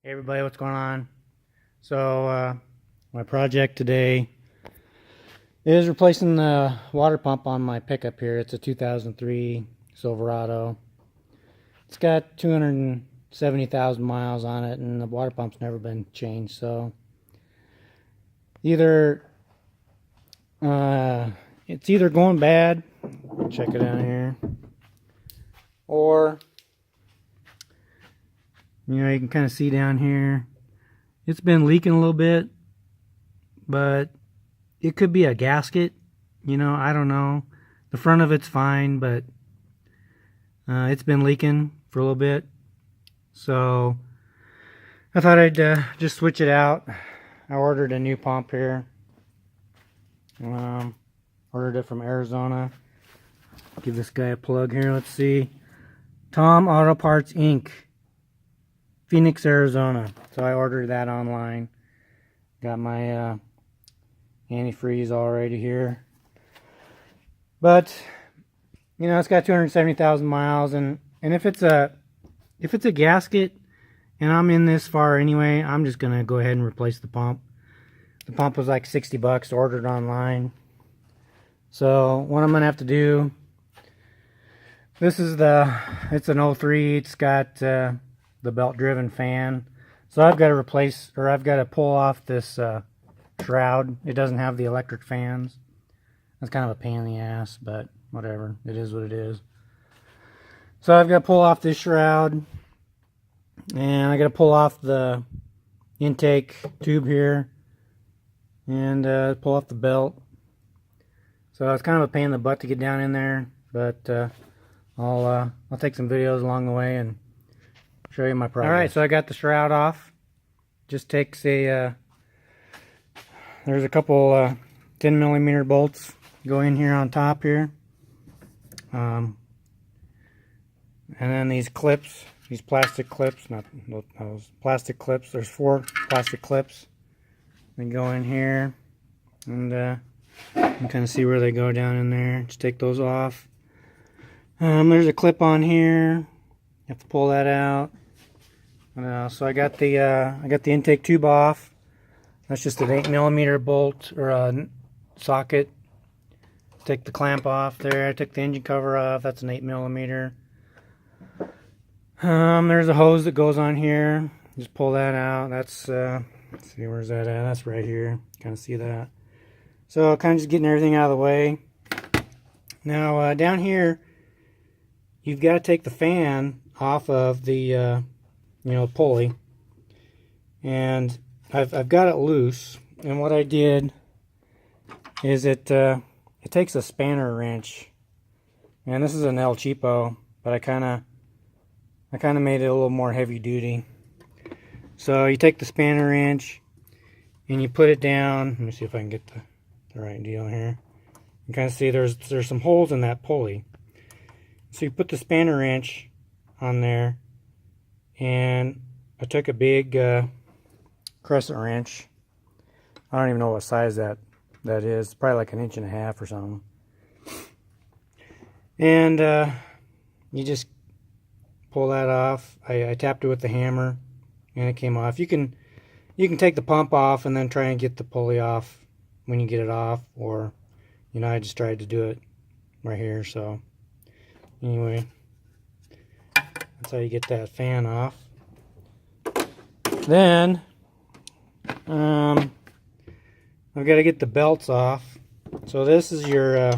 Hey everybody, what's going on? My project today is replacing the water pump on my pickup here. It's a 2003 Silverado. It's got 270,000 miles on it, and the water pump's never been changed. So either it's either going bad, check it out here, or you can kind of see down here, it's been leaking a little bit, but it could be a gasket. I don't know. The front of it's fine, but it's been leaking for a little bit. So I thought I'd just switch it out. I ordered a new pump here. Ordered it from Arizona. Give this guy a plug here. Let's see. Tom Auto Parts Inc. Phoenix, Arizona. So I ordered that online. Got my antifreeze already here. But it's got 270,000 miles, and if it's a gasket and I'm in this far anyway, I'm just gonna go ahead and replace the pump. The pump was like 60 bucks, ordered online. So what I'm gonna have to do, it's an 03, it's got the belt driven fan. So I've got to pull off this shroud. It doesn't have the electric fans. That's kind of a pain in the ass, but whatever. It is what it is. So I've got to pull off this shroud, and I got to pull off the intake tube here, and pull off the belt. So it's kind of a pain in the butt to get down in there, but I'll take some videos along the way and show you my progress. All right, so I got the shroud off. Just takes there's a couple 10 millimeter bolts go in here on top here, and then these clips, these plastic clips, not those plastic clips. There's 4 plastic clips. They go in here, and you can kind of see where they go down in there. Just take those off. There's a clip on here. You have to pull that out. So I got the intake tube off. That's just an 8 millimeter bolt or a socket. Take the clamp off there. I took the engine cover off. That's an 8 millimeter. There's a hose that goes on here. Just pull that out. That's let's see, where's that at? That's right here. Kind of see that. So kind of just getting everything out of the way. Now down here, you've got to take the fan off of the pulley, and I've got it loose. And what I did is it takes a spanner wrench, and this is an El Cheapo, but I kind of made it a little more heavy duty. So you take the spanner wrench and you put it down. Let me see if I can get the right deal here. You kind of see there's some holes in that pulley. So you put the spanner wrench on there, and I took a big crescent wrench. I don't even know what size that is. It's probably like 1.5 inches or something. And you just pull that off. I tapped it with the hammer, and it came off. You can take the pump off and then try and get the pulley off when you get it off, or I just tried to do it right here. So anyway, that's how you get that fan off. Then I've got to get the belts off. So this is your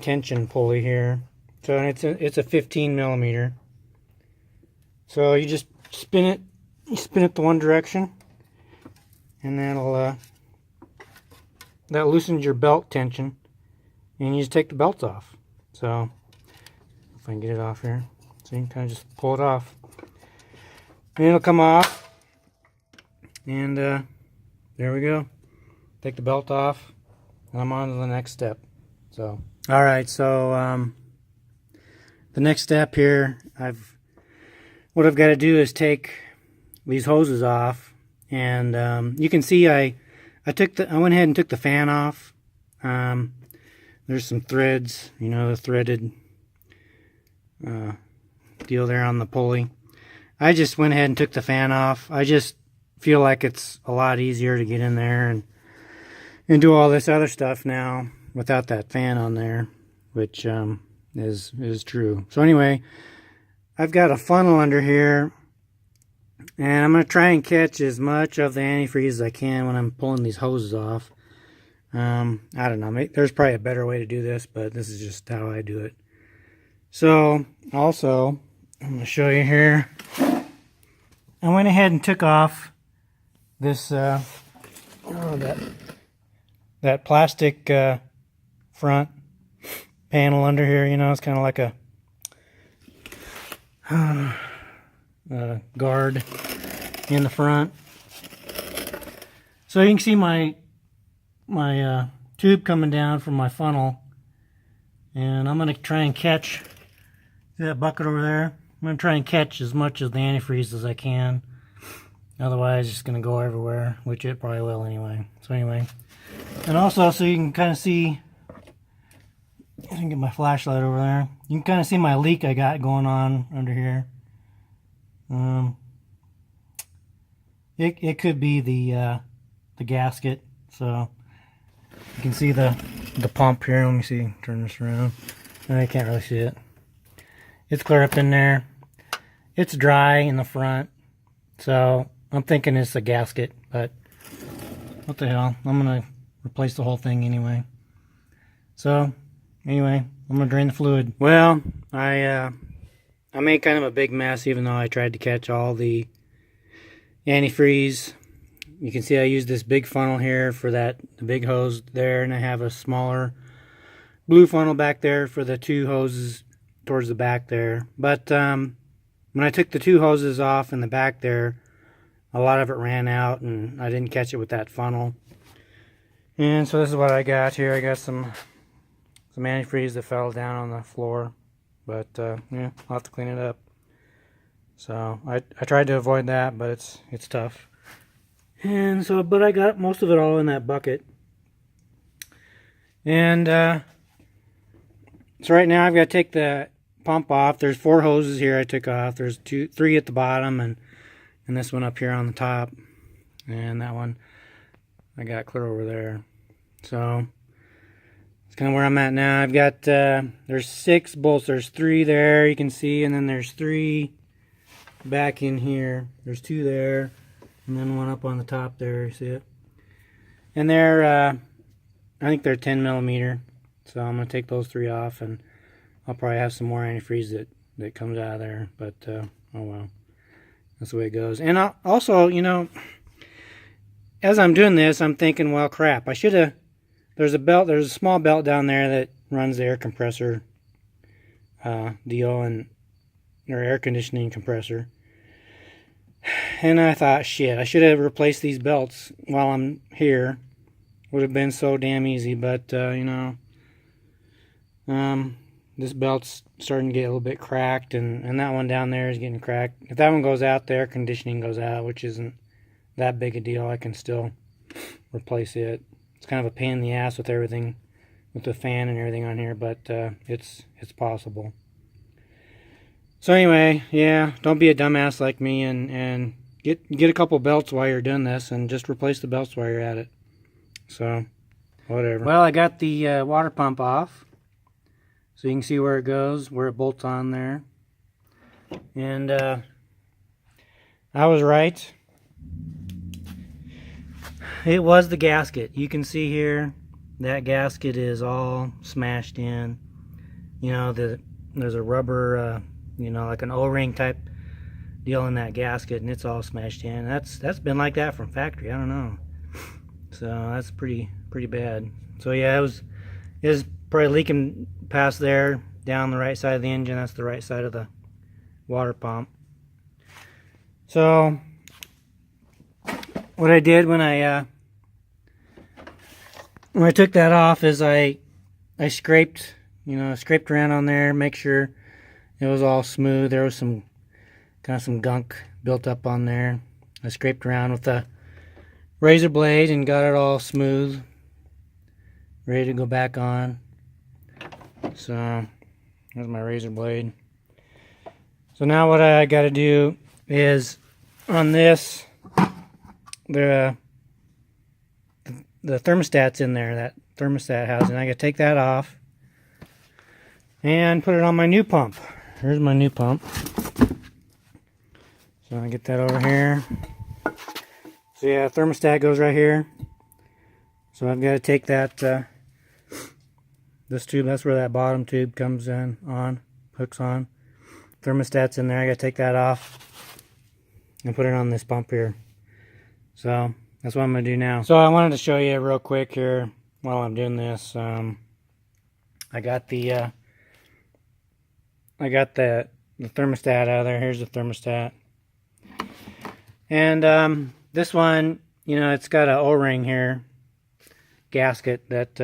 tension pulley here. So it's a 15 millimeter. So you just spin it. You spin it the one direction, and that loosens your belt tension, and you just take the belts off. So if I can get it off here, so you can kind of just pull it off, and it'll come off. And there we go. Take the belt off, and I'm on to the next step. So all right, so the next step here, what I've got to do is take these hoses off, and you can see I went ahead and took the fan off. There's some threads, the threaded deal there on the pulley. I just went ahead and took the fan off. I just feel like it's a lot easier to get in there and do all this other stuff now without that fan on there, which is true. So anyway, I've got a funnel under here, and I'm going to try and catch as much of the antifreeze as I can when I'm pulling these hoses off. I don't know, there's probably a better way to do this, but this is just how I do it. So also, I'm going to show you here, I went ahead and took off this that plastic front panel under here. You know, it's kind of like a guard in the front. So you can see my tube coming down from my funnel, and I'm going to try and catch that bucket over there. I'm going to try and catch as much of the antifreeze as I can. Otherwise, it's just going to go everywhere, which it probably will anyway. So anyway, and also so you can kind of see, I can get my flashlight over there. You can kind of see my leak I got going on under here. It could be the gasket. So you can see the pump here. Let me see. Turn this around. No, you can't really see it. It's clear up in there. It's dry in the front, so I'm thinking it's a gasket, but what the hell? I'm gonna replace the whole thing anyway. So anyway, I'm gonna drain the fluid. Well, I made kind of a big mess, even though I tried to catch all the antifreeze. You can see I used this big funnel here for the big hose there, and I have a smaller blue funnel back there for the two hoses towards the back there. But when I took the two hoses off in the back there, a lot of it ran out, and I didn't catch it with that funnel. And so this is what I got here. I got some antifreeze that fell down on the floor, but yeah, I'll have to clean it up. So I tried to avoid that, but it's tough. And so, but I got most of it all in that bucket. And so right now I've got to take the pump off. There's 4 hoses here I took off. There's 3 at the bottom, and this one up here on the top, and that one I got clear over there. So it's kind of where I'm at now. I've got there's 6 bolts. There's 3 there, you can see, and then there's 3 back in here. There's 2 there, and then 1 up on the top there. You see it? And they're I think they're 10 millimeter. So I'm gonna take those 3 off, and I'll probably have some more antifreeze that comes out of there. But oh well, that's the way it goes. And also, you know, as I'm doing this, I'm thinking, well, crap, I should have. There's a small belt down there that runs the air compressor deal, and or air conditioning compressor. And I thought, shit, I should have replaced these belts while I'm here. Would have been so damn easy, but you know, this belt's starting to get a little bit cracked, and that one down there is getting cracked. If that one goes out, the air conditioning goes out, which isn't that big a deal. I can still replace it. It's kind of a pain in the ass with everything, with the fan and everything on here, but it's possible. So anyway, yeah, don't be a dumbass like me, and get a couple belts while you're doing this, and just replace the belts while you're at it. So whatever. Well, I got the water pump off, so you can see where it goes, where it bolts on there. And I was right. It was the gasket. You can see here, that gasket is all smashed in. You know, there's a rubber, you know, like an O-ring type deal in that gasket, and it's all smashed in. That's been like that from factory. I don't know. So that's pretty bad. So yeah, it was probably leaking past there, down the right side of the engine. That's the right side of the water pump. So what I did when I took that off is I scraped, you know, scraped around on there, make sure it was all smooth. There was some gunk built up on there. I scraped around with a razor blade and got it all smooth, ready to go back on. So there's my razor blade. So now what I got to do is on this, the thermostat's in there, that thermostat housing. I gotta take that off and put it on my new pump. Here's my new pump. So I get that over here. So yeah, thermostat goes right here. So I've got to take that, this tube, that's where that bottom tube comes in, hooks on. Thermostat's in there, I got to take that off and put it on this pump here. So that's what I'm going to do now. So I wanted to show you real quick here while I'm doing this. I got the thermostat out of there. Here's the thermostat. And this one, you know, it's got an O-ring here, gasket that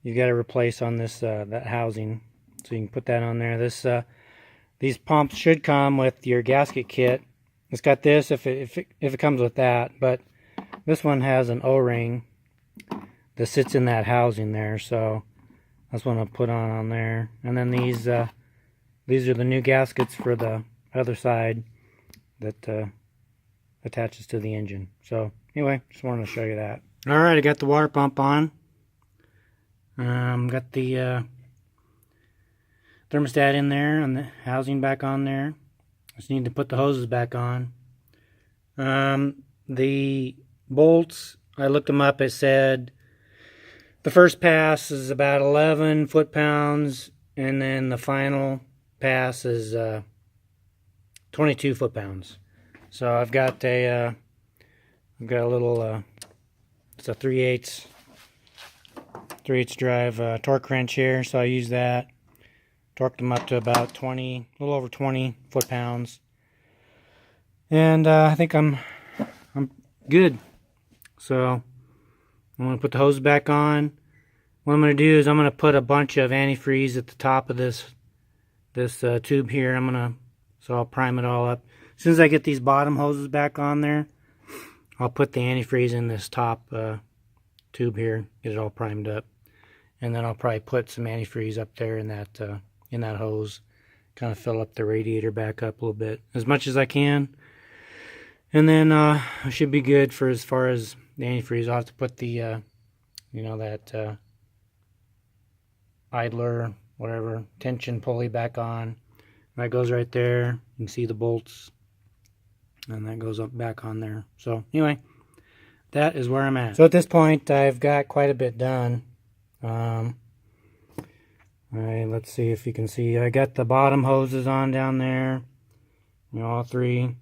you got to replace on this that housing. So you can put that on there. These pumps should come with your gasket kit. It's got this if it comes with that, but this one has an O-ring that sits in that housing there. So that's what I'll put on there. And then these are the new gaskets for the other side that attaches to the engine. So anyway, just wanted to show you that. All right, I got the water pump on. Got the thermostat in there and the housing back on there. Just need to put the hoses back on. The bolts, I looked them up. It said the first pass is about 11 foot-pounds, and then the final pass is 22 foot-pounds. So I've got a little it's a 3/8 drive torque wrench here, so I use that. Torqued them up to about 20, a little over 20 foot-pounds, and I think I'm good. So I'm going to put the hose back on. What I'm going to do is I'm going to put a bunch of antifreeze at the top of this tube here. So I'll prime it all up. As soon as I get these bottom hoses back on there, I'll put the antifreeze in this top tube here, get it all primed up, and then I'll probably put some antifreeze up there in that hose, kind of fill up the radiator back up a little bit, as much as I can, and then I should be good for as far as the antifreeze. I'll have to put the you know, that idler, whatever, tension pulley back on. That goes right there. You can see the bolts, and that goes up back on there. So anyway, that is where I'm at. So at this point, I've got quite a bit done. All right, let's see if you can see. I got the bottom hoses on down there, you know, all three.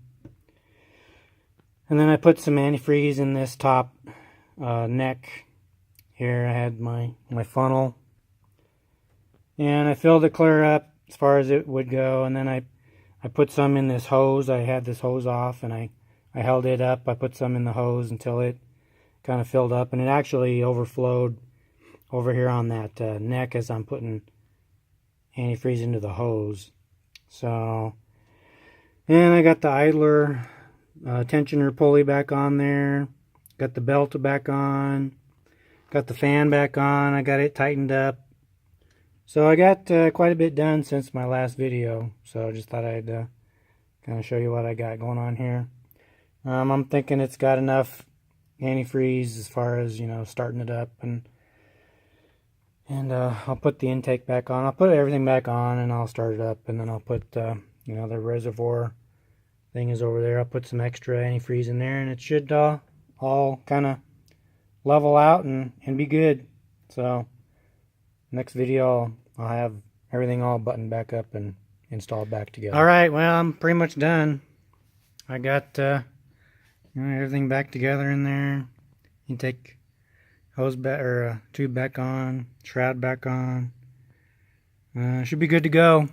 And then I put some antifreeze in this top neck here. I had my funnel, and I filled it clear up as far as it would go, and then I put some in this hose. I had this hose off, and I held it up. I put some in the hose until it kind of filled up, and it actually overflowed over here on that neck as I'm putting antifreeze into the hose. So, and I got the idler tensioner pulley back on there, got the belt back on, got the fan back on, I got it tightened up. So I got quite a bit done since my last video, so I just thought I'd kind of show you what I got going on here. I'm thinking it's got enough antifreeze as far as, you know, starting it up, and I'll put the intake back on. I'll put everything back on, and I'll start it up, and then I'll put you know, the reservoir thing is over there. I'll put some extra antifreeze in there, and it should all kind of level out and be good. So next video I'll have everything all buttoned back up and installed back together. Alright, well, I'm pretty much done. I got you know, everything back together in there. Intake hose back, or tube back on, shroud back on. Should be good to go.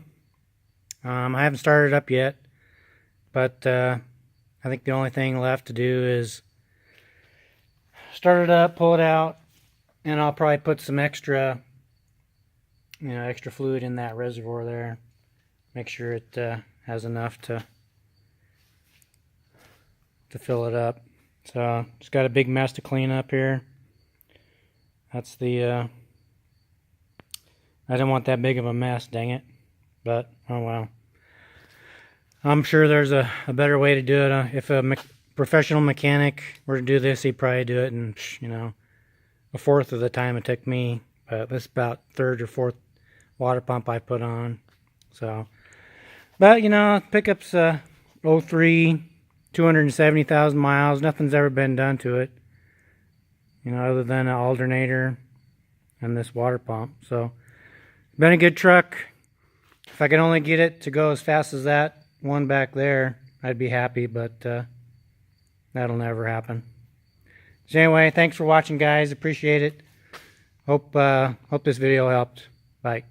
I haven't started it up yet, but I think the only thing left to do is start it up, pull it out, and I'll probably put some extra, you know, extra fluid in that reservoir there. Make sure it has enough to fill it up. So just got a big mess to clean up here. That's the I didn't want that big of a mess, dang it. But oh well. I'm sure there's a better way to do it. If a professional mechanic were to do this, he'd probably do it in, you know, a fourth of the time it took me. But this is about third or fourth water pump I put on. So, but you know, pickup's 03, 270,000 miles. Nothing's ever been done to it, you know, other than an alternator and this water pump. So, been a good truck. If I could only get it to go as fast as that one back there, I'd be happy, but that'll never happen. So anyway, thanks for watching, guys. Appreciate it. Hope this video helped. Bye.